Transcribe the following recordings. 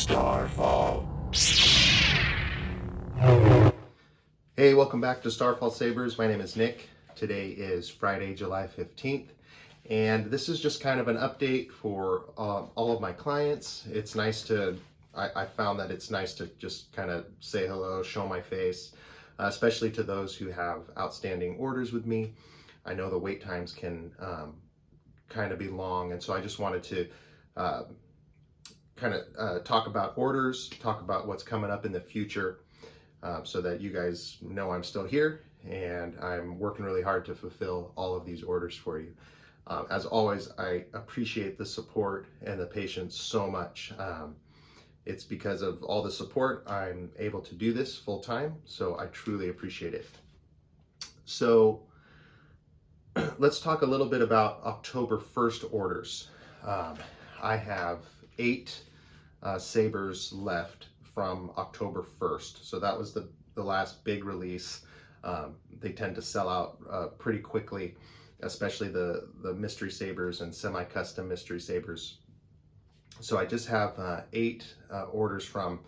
Starfall. Hey, welcome back to Starfall Sabers. My name is Nick. Today is Friday, July 15th, and this is just kind of an update for all of my clients. It's nice to, I found that it's nice to just kind of say hello, show my face, especially to those who have outstanding orders with me. I know the wait times can kind of be long, and so I just wanted to talk about orders, talk about what's coming up in the future, so that you guys know I'm still here and I'm working really hard to fulfill all of these orders for you. As always, I appreciate the support and the patience so much. It's because of all the support I'm able to do this full time, so I truly appreciate it. So let's talk a little bit about October 1st orders. I have 8 sabers left from October 1st. So that was the last big release. They tend to sell out pretty quickly, especially the mystery sabers and semi-custom mystery sabers. So I just have 8 orders from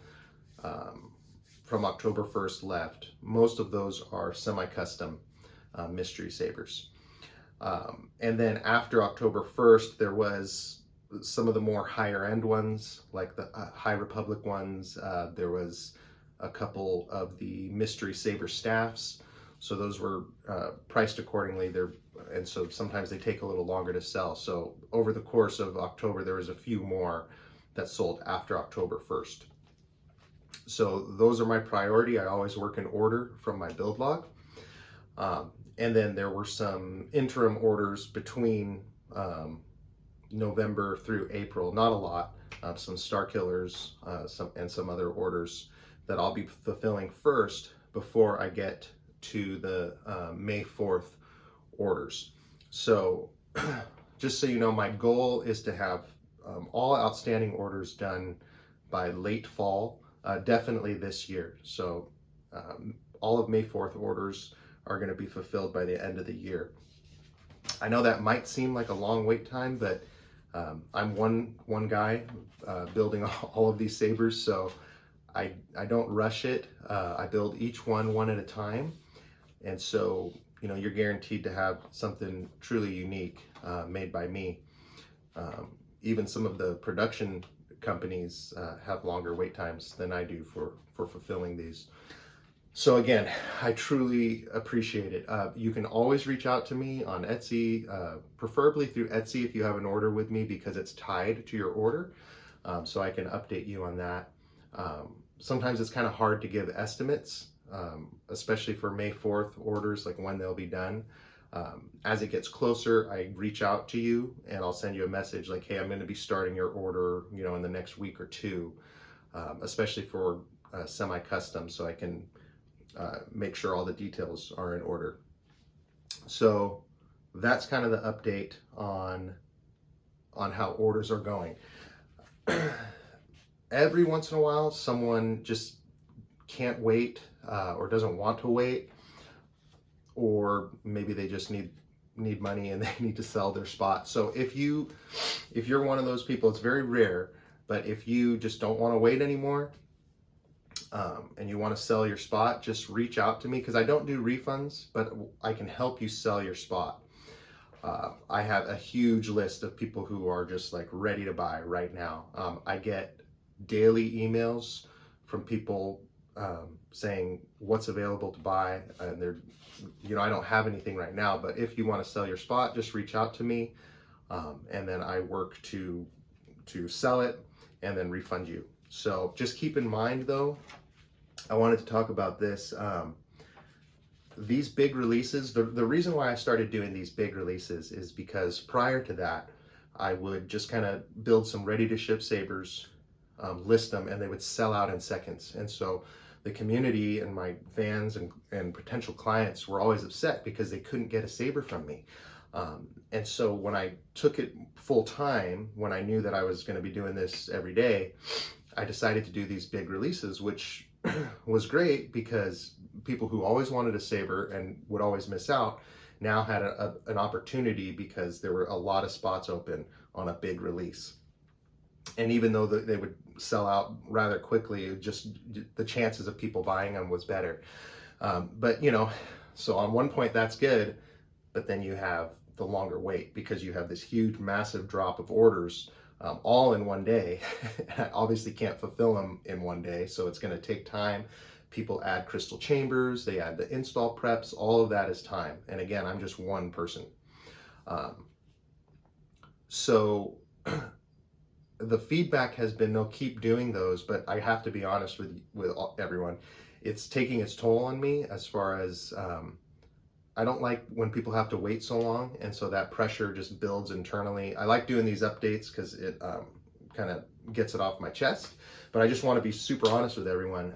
October 1st left. Most of those are semi-custom mystery sabers. And then after October 1st, there was some of the more higher end ones, like the High Republic ones. There was a couple of the mystery saber staffs. So those were priced accordingly. And so sometimes they take a little longer to sell. So over the course of October, there was a few more that sold after October 1st. So those are my priority. I always work in order from my build log. And then there were some interim orders between November through April, not a lot, some Star Killers, some other orders that I'll be fulfilling first before I get to the May 4th orders. So just so you know, my goal is to have all outstanding orders done by late fall, definitely this year. So all of May 4th orders are going to be fulfilled by the end of the year. I know that might seem like a long wait time, but I'm one guy building all of these sabers, so I don't rush it. I build each one at a time, and so you're guaranteed to have something truly unique made by me. Even some of the production companies have longer wait times than I do for fulfilling these. So again, I truly appreciate it. You can always reach out to me on Etsy, preferably through Etsy if you have an order with me, because it's tied to your order, so I can update you on that. Sometimes it's kind of hard to give estimates, especially for May 4th orders, like when they'll be done. As it gets closer, I reach out to you and I'll send you a message like, hey, I'm going to be starting your order, in the next week or two, especially for semi-custom, so I can make sure all the details are in order. So that's kind of the update on how orders are going. Every once in a while, someone just can't wait or doesn't want to wait, or maybe they just need money and they need to sell their spot. So if you're one of those people, it's very rare, but if you just don't want to wait anymore, and you want to sell your spot, just reach out to me, because I don't do refunds, but I can help you sell your spot. I have a huge list of people who are just like ready to buy right now. I get daily emails from people saying what's available to buy, and I don't have anything right now, but if you want to sell your spot, just reach out to me, and then I work to sell it and then refund you. So just keep in mind, though, I wanted to talk about this. These big releases, the reason why I started doing these big releases is because prior to that, I would just kind of build some ready-to-ship sabers, list them, and they would sell out in seconds. And so the community and my fans and potential clients were always upset because they couldn't get a saber from me. And so when I took it full time, when I knew that I was going to be doing this every day, I decided to do these big releases, which was great because people who always wanted a saber and would always miss out now had an opportunity because there were a lot of spots open on a big release. And even though they would sell out rather quickly, it just the chances of people buying them was better. But you know, so on one point that's good, but then you have the longer wait because you have this huge, massive drop of orders all in one day. I obviously can't fulfill them in one day, so it's going to take time. People add crystal chambers, they add the install preps, all of that is time. And again, I'm just one person. So the feedback has been, no, keep doing those, but I have to be honest with everyone. It's taking its toll on me as far as I don't like when people have to wait so long, and so that pressure just builds internally. I like doing these updates because it kind of gets it off my chest, but I just want to be super honest with everyone.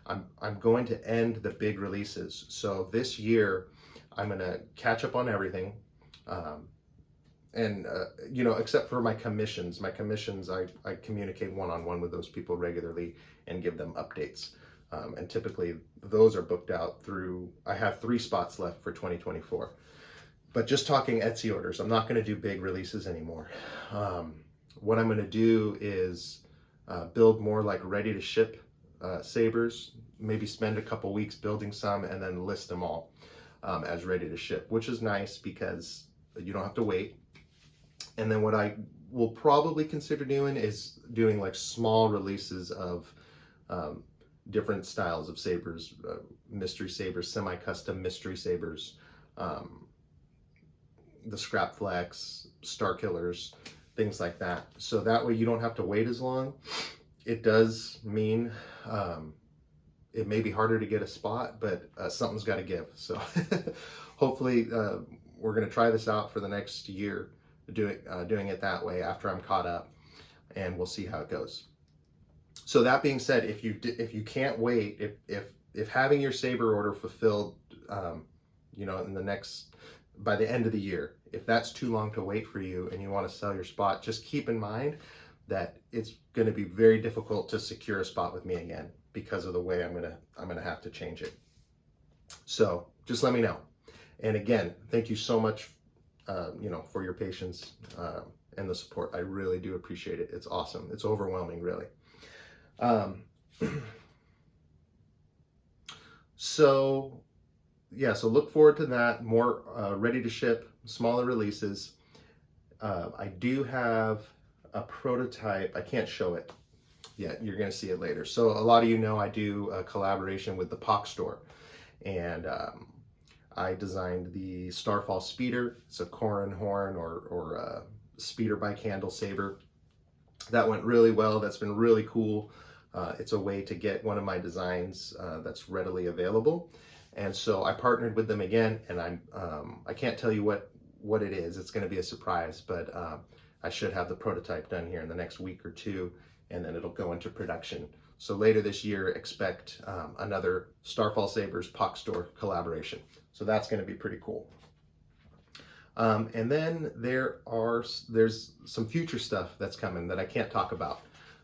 I'm going to end the big releases. So this year, I'm going to catch up on everything. And you know, except for my commissions. My commissions, I communicate one-on-one with those people regularly and give them updates. And typically those are booked out through, I have 3 spots left for 2024. But just talking Etsy orders, I'm not going to do big releases anymore. What I'm going to do is build more like ready to ship sabers, maybe spend a couple weeks building some and then list them all as ready to ship, which is nice because you don't have to wait. And then what I will probably consider doing is doing like small releases of different styles of sabers, mystery sabers, semi-custom mystery sabers, the scrap flex, star killers, things like that. So that way you don't have to wait as long. It does mean it may be harder to get a spot, but something's got to give. So hopefully we're going to try this out for the next year, doing it that way after I'm caught up, and we'll see how it goes. So that being said, if you can't wait, if having your saber order fulfilled, you know, by the end of the year, if that's too long to wait for you and you want to sell your spot, just keep in mind that it's going to be very difficult to secure a spot with me again because of the way I'm gonna have to change it. So just let me know. And again, thank you so much, you know, for your patience and the support. I really do appreciate it. It's awesome. It's overwhelming, really. So yeah, so look forward to that. More ready to ship, smaller releases. I do have a prototype. I can't show it yet. You're going to see it later. So a lot of you know I do a collaboration with the POC store, and I designed the Starfall Speeder. It's a Corin horn or a speeder by candle saber. That went really well. That's been really cool. It's a way to get one of my designs that's readily available. And so I partnered with them again, and I can't tell you what it is. It's going to be a surprise, but I should have the prototype done here in the next week or two, and then it'll go into production. So later this year, expect another Starfall Sabers POC store collaboration. So that's going to be pretty cool. And then there's some future stuff that's coming that I can't talk about.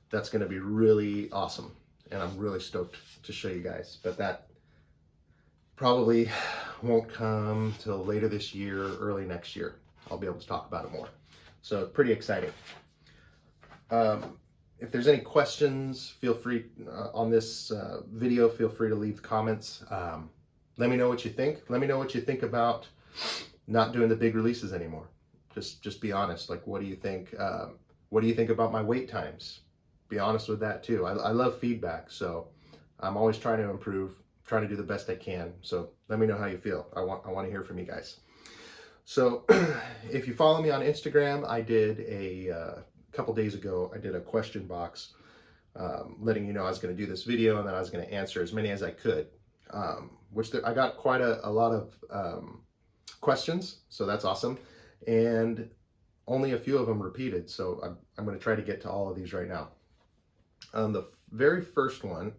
That's going to be really awesome, and I'm really stoked to show you guys. But that probably won't come till later this year, early next year. I'll be able to talk about it more. So pretty exciting. If there's any questions, feel free on this video, feel free to leave comments. Let me know what you think. Let me know what you think about not doing the big releases anymore. Just be honest. Like, what do you think? What do you think about my wait times? Be honest with that too. I love feedback, so I'm always trying to improve, trying to do the best I can. So let me know how you feel. I want to hear from you guys. So if you follow me on Instagram, I did a couple days ago, I did a question box letting you know I was going to do this video, and then I was going to answer as many as I could, I got quite a lot of questions, so that's awesome. And only a few of them repeated, so I'm going to try to get to all of these right now. The very first one,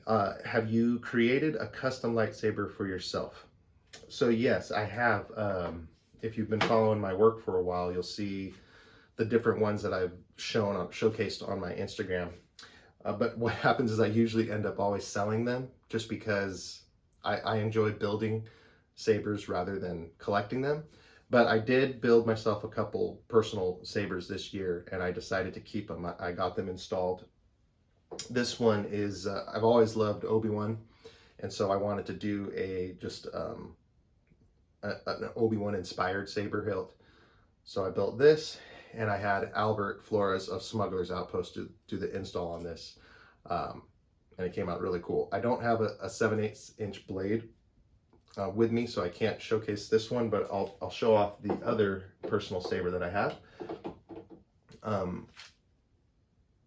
have you created a custom lightsaber for yourself? So yes, I have. If you've been following my work for a while, you'll see the different ones that I've showcased on my Instagram. But what happens is I usually end up always selling them, just because I enjoy building sabers rather than collecting them. But I did build myself a couple personal sabers this year, and I decided to keep them. I got them installed. This one is, I've always loved Obi-Wan, and so I wanted to do an Obi-Wan inspired saber hilt. So I built this, and I had Albert Flores of Smuggler's Outpost to do the install on this. And it came out really cool. I don't have a 7/8 inch blade with me, so I can't showcase this one, but I'll show off the other personal saber that I have.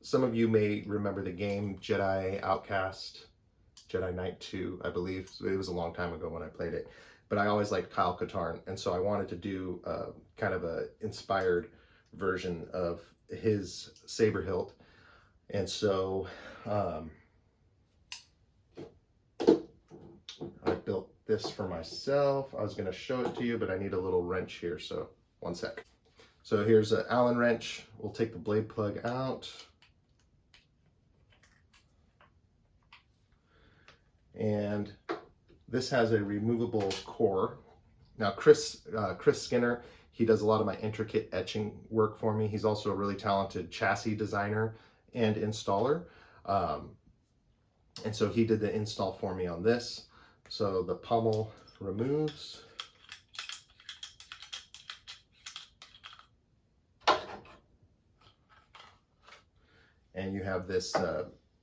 Some of you may remember the game Jedi Outcast, Jedi Knight 2, I believe. It was a long time ago when I played it, but I always liked Kyle Katarn, and so I wanted to do kind of a inspired version of his saber hilt. And so I built this for myself. I was going to show it to you, but I need a little wrench here, so one sec. So here's an Allen wrench. We'll take the blade plug out. And this has a removable core. Now Chris Skinner, he does a lot of my intricate etching work for me. He's also a really talented chassis designer and installer. And so he did the install for me on this. So the pommel removes. And you have this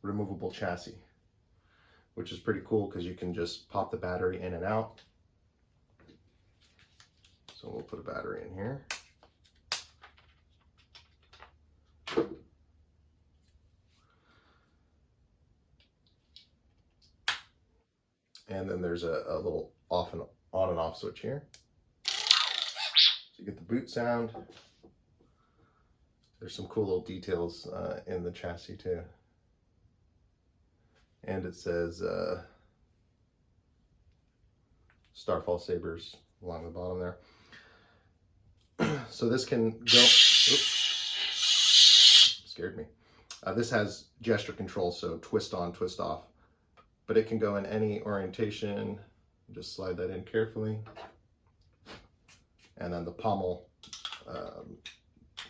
removable chassis, which is pretty cool because you can just pop the battery in and out. So we'll put a battery in here. And then there's a little on and off switch here. So you get the boot sound. There's some cool little details in the chassis too. And it says Starfall Sabers along the bottom there. So this can go, oops, scared me. This has gesture control, so twist on, twist off. But it can go in any orientation. Just slide that in carefully. And then the pommel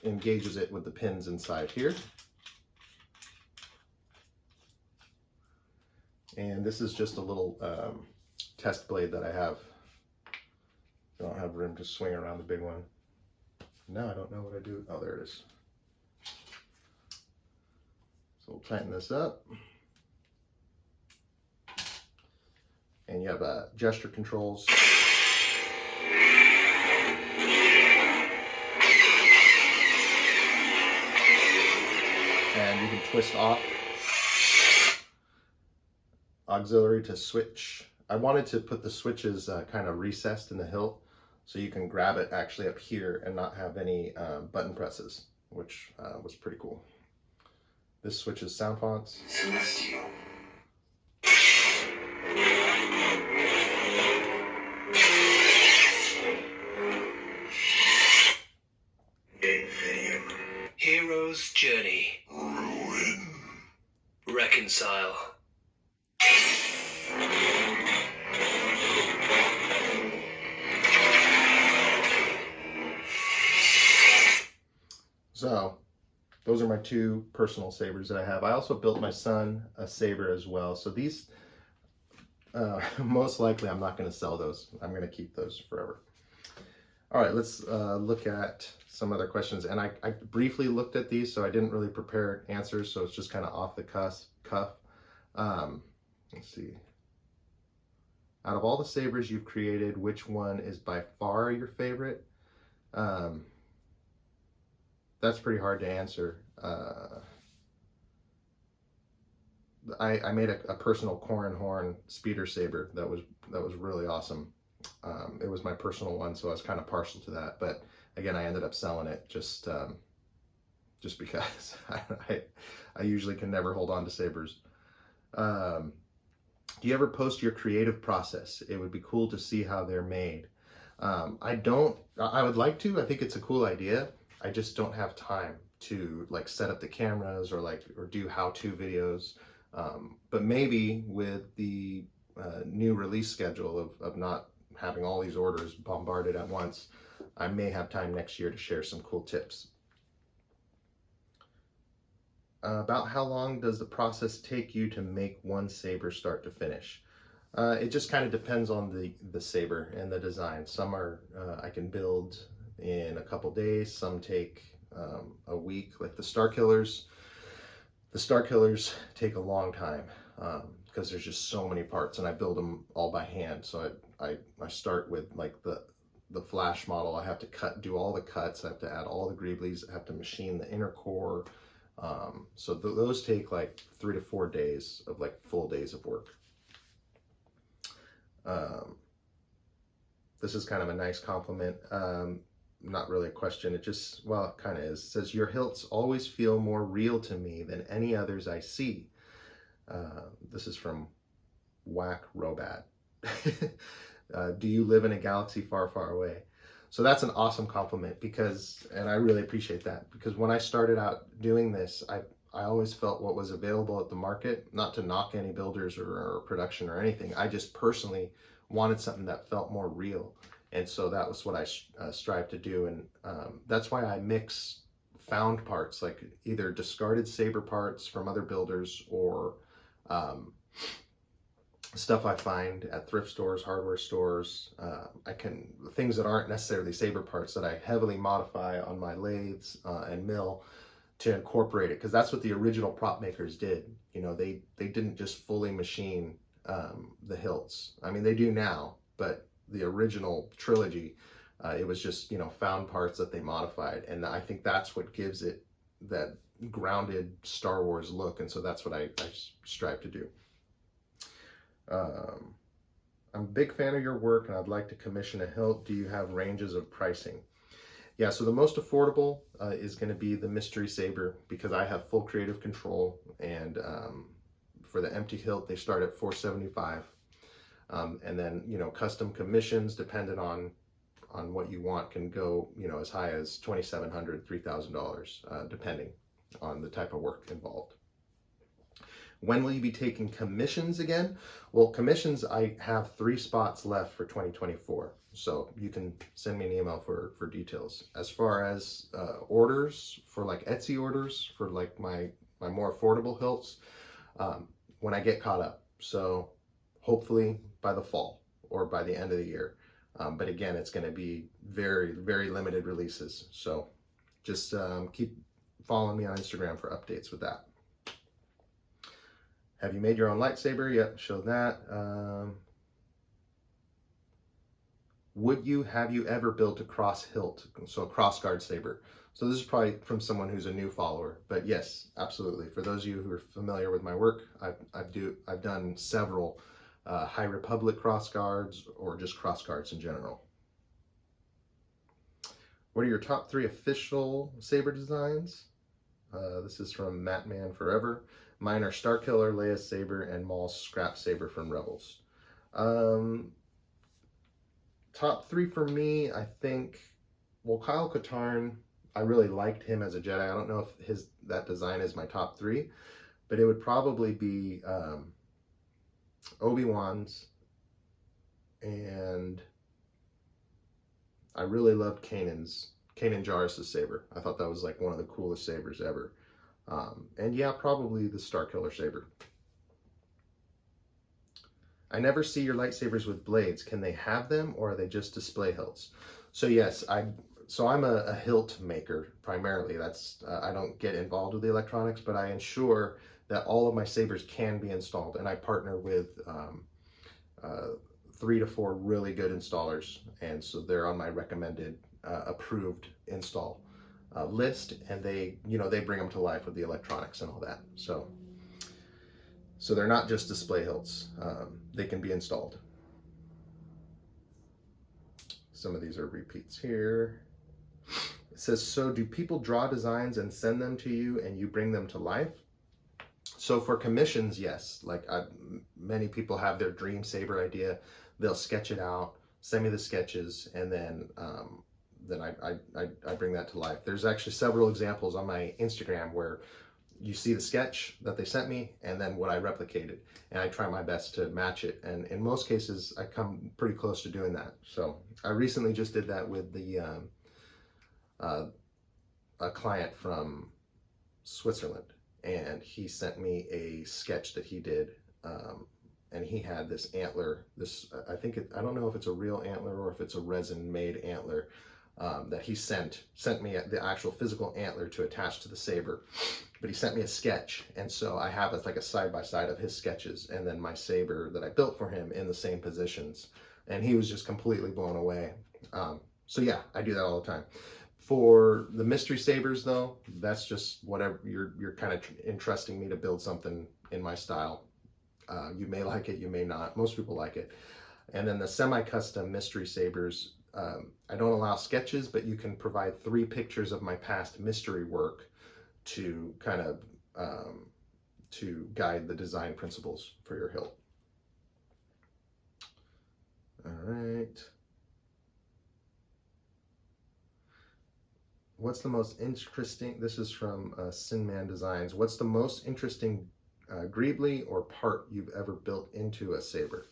engages it with the pins inside here. And this is just a little test blade that I have. I don't have room to swing around the big one. Now I don't know what I do. Oh, there it is. So we'll tighten this up. And you have gesture controls. And you can twist off. Auxiliary to switch. I wanted to put the switches kind of recessed in the hilt so you can grab it actually up here and not have any button presses, which was pretty cool. This switches sound fonts. Celestial. Hero's journey. Ruin. Reconcile. So those are my two personal sabers that I have. I also built my son a saber as well. So these, most likely I'm not going to sell those. I'm going to keep those forever. All right, let's look at some other questions. And I briefly looked at these, so I didn't really prepare answers. So it's just kind of off the cuff. Let's see. Out of all the sabers you've created, which one is by far your favorite? That's pretty hard to answer. I made a personal Corran Horn speeder saber that was really awesome. It was my personal one, so I was kind of partial to that. But again, I ended up selling it just because I usually can never hold on to sabers. Do you ever post your creative process? It would be cool to see how they're made. I would like to. I think it's a cool idea. I just don't have time to like set up the cameras or do how-to videos. But maybe with the new release schedule of not having all these orders bombarded at once, I may have time next year to share some cool tips. About how long does the process take you to make one saber start to finish? It just kind of depends on the saber and the design. Some are I can build in a couple days. Some take a week. Like the Star Killers take a long time because there's just so many parts, and I build them all by hand. So I start with like the flash model. I have to do all the cuts. I have to add all the greeblies. I have to machine the inner core. So those take like 3 to 4 days of like full days of work. This is kind of a nice compliment. Not really a question. It just, well, it kind of is. It says, your hilts always feel more real to me than any others I see. This is from Whack Robad. Do you live in a galaxy far, far away? So that's an awesome compliment because, and I really appreciate that, because when I started out doing this, I always felt what was available at the market, not to knock any builders or production or anything. I just personally wanted something that felt more real. And so that was what I strive to do. And that's why I mix found parts, like either discarded saber parts from other builders or stuff I find at thrift stores, hardware stores. Things that aren't necessarily saber parts that I heavily modify on my lathes and mill to incorporate it, because that's what the original prop makers did. You know, they didn't just fully machine the hilts. I mean, they do now, but the original trilogy, it was just, you know, found parts that they modified. And I think that's what gives it that grounded Star Wars look. And so that's what I strive to do. I'm a big fan of your work and I'd like to commission a hilt. Do you have ranges of pricing? Yeah, so the most affordable is going to be the mystery saber, because I have full creative control. And for the empty hilt, they start at $475. And then, you know, custom commissions, dependent on what you want, can go, you know, as high as $2,700, $3,000, depending on the type of work involved. When will you be taking commissions again? Well, commissions, I have 3 spots left for 2024. So you can send me an email for details. As far as orders, for like Etsy orders, for like my more affordable hilts, when I get caught up. So hopefully by the fall or by the end of the year. But again, it's going to be very, very limited releases. So just keep following me on Instagram for updates with that. Have you made your own lightsaber? Yep, showed that. Have you ever built a cross hilt, so a cross guard saber? So this is probably from someone who's a new follower, but yes, absolutely. For those of you who are familiar with my work, I've done several High Republic cross guards or just cross guards in general. What are your top 3 official saber designs? This is from Matman Forever. Mine are Starkiller, Leia's saber, and Maul's scrap saber from Rebels. Top 3 for me, I think, well, Kyle Katarn, I really liked him as a Jedi. I don't know if that design is my top 3, but it would probably be Obi-Wan's, and I really loved Kanan Jarrus' saber. I thought that was like one of the coolest sabers ever. And yeah, probably the Starkiller saber. I never see your lightsabers with blades. Can they have them, or are they just display hilts? So yes, I'm a hilt maker primarily. That's I don't get involved with the electronics, but I ensure that all of my sabers can be installed, and I partner with 3 to 4 really good installers, and so they're on my recommended approved install list, and they bring them to life with the electronics and all that. So they're not just display hilts. They can be installed. Some of these are repeats here. It says, so do people draw designs and send them to you and you bring them to life? So for commissions, yes. Like many people have their dream saber idea. They'll sketch it out, send me the sketches, and then I bring that to life. There's actually several examples on my Instagram where, you see the sketch that they sent me and then what I replicated, and I try my best to match it, and in most cases I come pretty close to doing that. So I recently just did that with the a client from Switzerland, and he sent me a sketch that he did, and he had this antler, I don't know if it's a real antler or if it's a resin made antler, that he sent me the actual physical antler to attach to the saber, but he sent me a sketch, and so I have it like a side-by-side of his sketches and then my saber that I built for him in the same positions, and he was just completely blown away. So yeah, I do that all the time. For the mystery sabers though, that's just whatever, you're kind of entrusting me to build something in my style. You may like it, you may not. Most people like it. And then the semi-custom mystery sabers, I don't allow sketches, but you can provide 3 pictures of my past mystery work to kind of to guide the design principles for your hilt. All right. What's the most interesting, this is from Sinman Designs, what's the most interesting greebly or part you've ever built into a saber?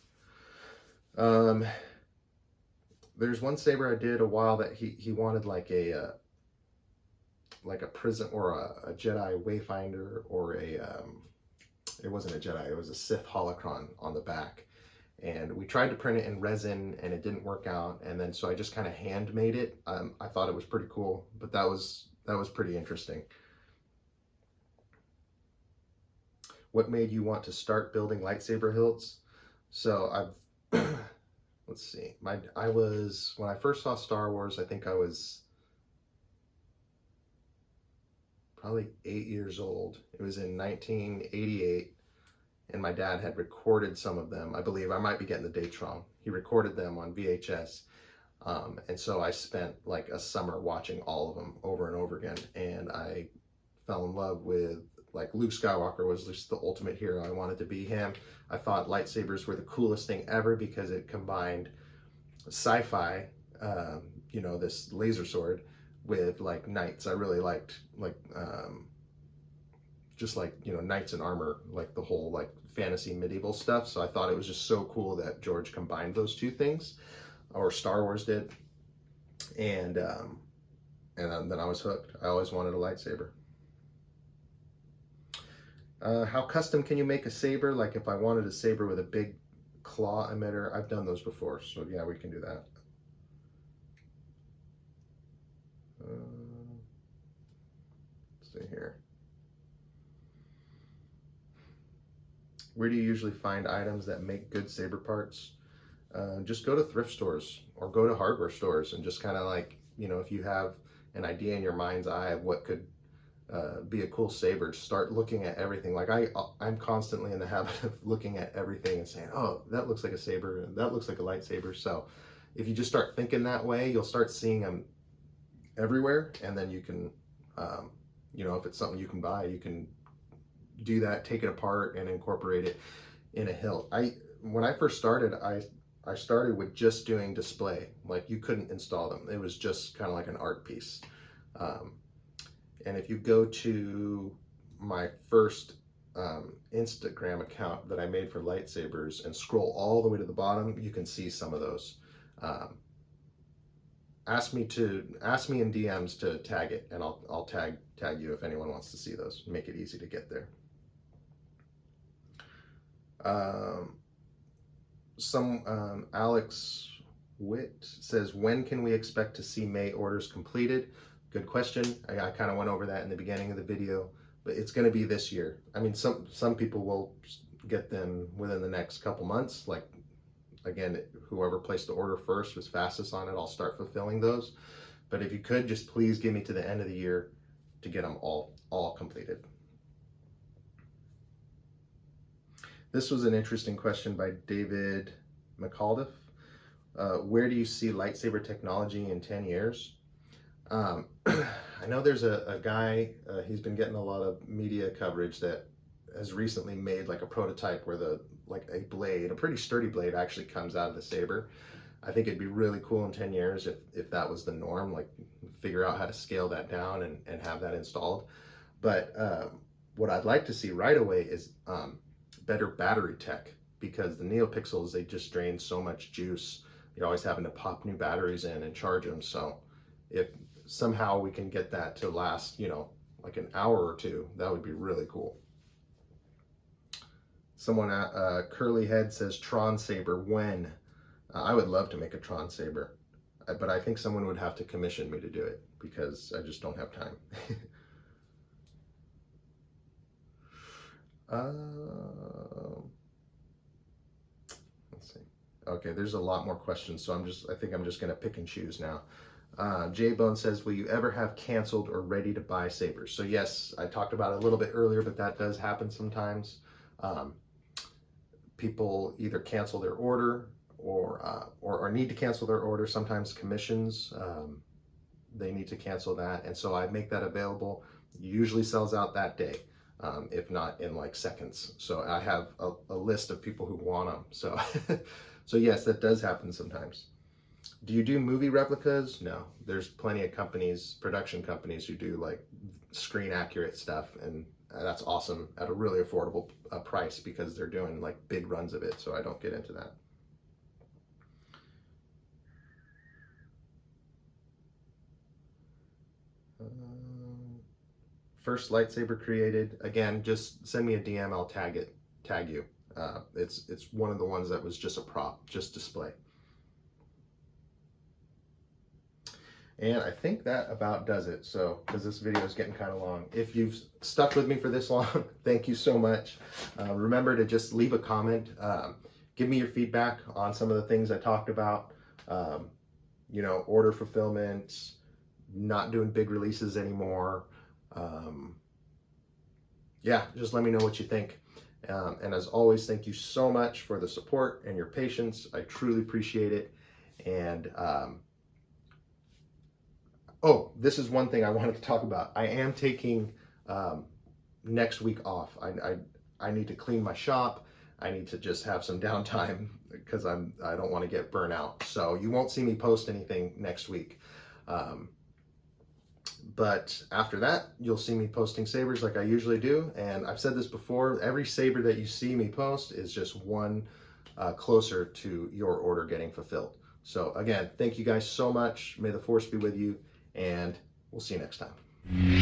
There's one saber I did a while that he wanted like a prison or a Jedi wayfinder, or it wasn't a Jedi, it was a Sith holocron on the back, and we tried to print it in resin and it didn't work out, and then so I just kind of handmade it. I thought it was pretty cool, but that was pretty interesting. What made you want to start building lightsaber hilts? So I've let's see, when I first saw Star Wars, I think I was probably 8 years old. It was in 1988, and my dad had recorded some of them. I believe, I might be getting the dates wrong. He recorded them on VHS, and so I spent like a summer watching all of them over and over again, and I fell in love with, like, Luke Skywalker was just the ultimate hero. I wanted to be him. I thought lightsabers were the coolest thing ever because it combined sci-fi, you know, this laser sword, with like knights. I really liked just like, you know, knights in armor, like the whole like fantasy medieval stuff. So I thought it was just so cool that George combined those two things, or Star Wars did, and then I was hooked. I always wanted a lightsaber. How custom can you make a saber? Like if I wanted a saber with a big claw emitter, I've done those before, so yeah, we can do that. Let's see here. Where do you usually find items that make good saber parts? Just go to thrift stores or go to hardware stores and just kind of like, you know, if you have an idea in your mind's eye of what could be a cool saber, start looking at everything. Like I'm constantly in the habit of looking at everything and saying, oh, that looks like a saber, and that looks like a lightsaber. So if you just start thinking that way, you'll start seeing them everywhere, and then you can, you know, if it's something you can buy, you can do that, take it apart and incorporate it in a hilt. When I first started, I started with just doing display. Like you couldn't install them. It was just kind of like an art piece. And if you go to my first Instagram account that I made for lightsabers and scroll all the way to the bottom, you can see some of those. Ask me in DMs to tag it, and I'll tag you if anyone wants to see those. Make it easy to get there. Alex Witt says, when can we expect to see May orders completed? Good question. I kind of went over that in the beginning of the video, but it's going to be this year. I mean, some people will get them within the next couple months. Like, again, whoever placed the order first was fastest on it, I'll start fulfilling those. But if you could, just please give me to the end of the year to get them all completed. This was an interesting question by David McAuliffe. Where do you see lightsaber technology in 10 years? I know there's a guy, he's been getting a lot of media coverage, that has recently made like a prototype where a blade, a pretty sturdy blade, actually comes out of the saber. I think it'd be really cool in 10 years if that was the norm, like figure out how to scale that down and have that installed. But what I'd like to see right away is better battery tech, because the NeoPixels, they just drain so much juice. You're always having to pop new batteries in and charge them. So if somehow we can get that to last, you know, like an hour or two, that would be really cool. Someone Curly Head says Tron Saber, when? I would love to make a Tron Saber, but I think someone would have to commission me to do it because I just don't have time. Let's see. Okay, there's a lot more questions, so I think I'm just gonna pick and choose now. J-Bone says, will you ever have canceled or ready to buy sabers? So yes, I talked about it a little bit earlier, but that does happen sometimes. People either cancel their order or need to cancel their order. Sometimes commissions, they need to cancel that. And so I make that available. Usually sells out that day, if not in like seconds. So I have a list of people who want them. So, so yes, that does happen sometimes. Do you do movie replicas? No, there's plenty of companies, production companies, who do like screen accurate stuff, and that's awesome at a really affordable price because they're doing like big runs of it. So I don't get into that. First lightsaber created, again, just send me a DM, I'll tag you. It's one of the ones that was just a prop, just display. And I think that about does it. So, because this video is getting kind of long. If you've stuck with me for this long, thank you so much. Remember to just leave a comment. Give me your feedback on some of the things I talked about. You know, order fulfillment, not doing big releases anymore. Yeah, just let me know what you think. And as always, thank you so much for the support and your patience. I truly appreciate it. And oh, this is one thing I wanted to talk about. I am taking next week off. I need to clean my shop. I need to just have some downtime because I don't want to get burnt out. So you won't see me post anything next week. But after that, you'll see me posting sabers like I usually do. And I've said this before, every saber that you see me post is just one closer to your order getting fulfilled. So again, thank you guys so much. May the force be with you, and we'll see you next time.